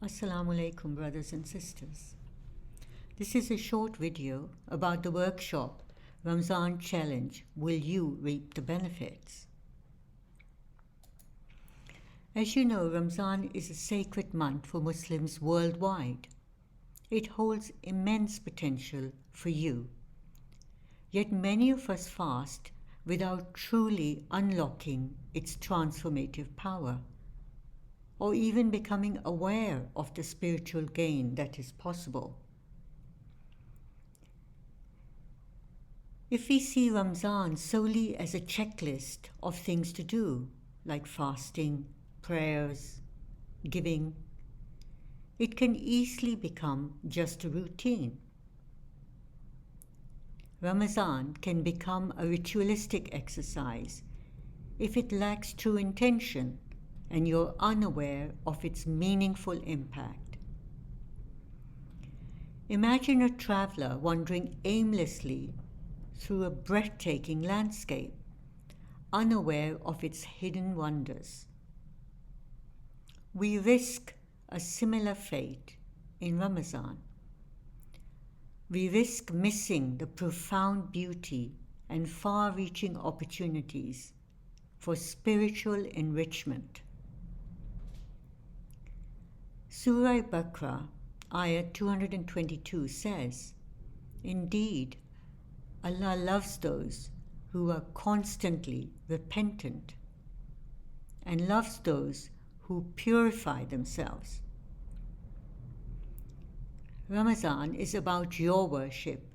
Assalamu alaikum, brothers and sisters. This is a short video about the workshop Ramadan Challenge. Will you reap the benefits? As you know, Ramadan is a sacred month for Muslims worldwide. It holds immense potential for you. Yet many of us fast without truly unlocking its transformative power, or even becoming aware of the spiritual gain that is possible. If we see Ramadan solely as a checklist of things to do, like fasting, prayers, giving, it can easily become just a routine. Ramadan can become a ritualistic exercise if it lacks true intention and you're unaware of its meaningful impact. Imagine a traveler wandering aimlessly through a breathtaking landscape, unaware of its hidden wonders. We risk a similar fate in Ramadan. We risk missing the profound beauty and far-reaching opportunities for spiritual enrichment. Surah Baqarah, ayah 222 says, "Indeed, Allah loves those who are constantly repentant and loves those who purify themselves." Ramadan is about your worship,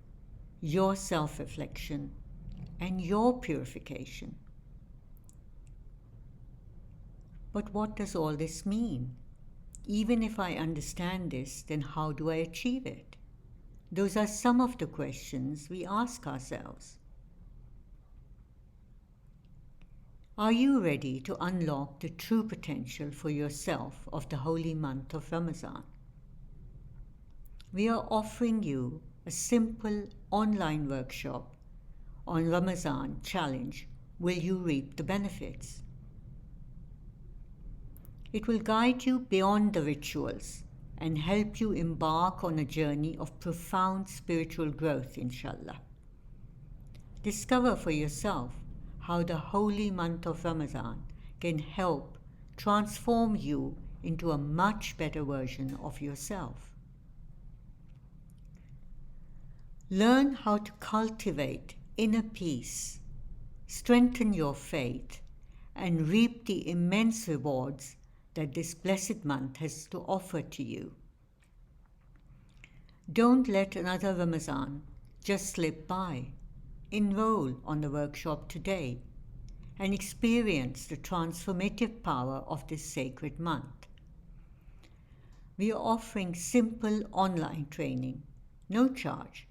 your self-reflection, and your purification. But what does all this mean? Even if I understand this, then how do I achieve it? Those are some of the questions we ask ourselves. Are you ready to unlock the true potential for yourself of the holy month of Ramadan? We are offering you a simple online workshop on Ramadan Challenge. Will you reap the benefits? It will guide you beyond the rituals and help you embark on a journey of profound spiritual growth, inshallah. Discover for yourself how the holy month of Ramadan can help transform you into a much better version of yourself. Learn how to cultivate inner peace, strengthen your faith, and reap the immense rewards that this blessed month has to offer to you. Don't let another Ramadan just slip by. Enroll on the workshop today and experience the transformative power of this sacred month. We are offering simple online training, no charge.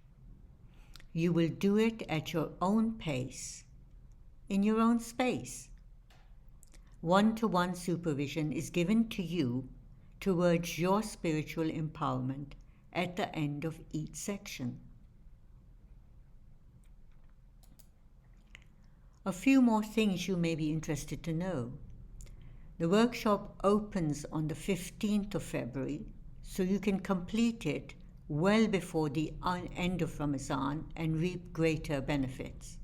You will do it at your own pace, in your own space. One-to-one supervision is given to you towards your spiritual empowerment at the end of each section. A few more things you may be interested to know. The workshop opens on the 15th of February, so you can complete it well before the end of Ramadan and reap greater benefits.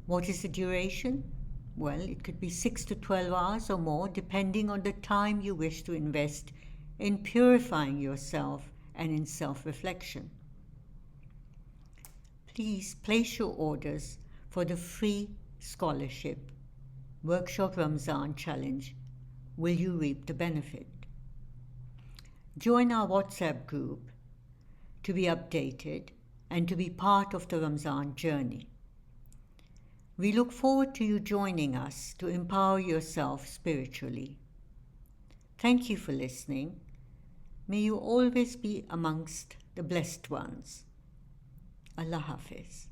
What is the duration? Well, it could be 6 to 12 hours or more, depending on the time you wish to invest in purifying yourself and in self-reflection. Please place your orders for the free scholarship Workshop Ramadan Challenge. Will you reap the benefit? Join our WhatsApp group to be updated and to be part of the Ramadan journey. We look forward to you joining us to empower yourself spiritually. Thank you for listening. May you always be amongst the blessed ones. Allah Hafiz.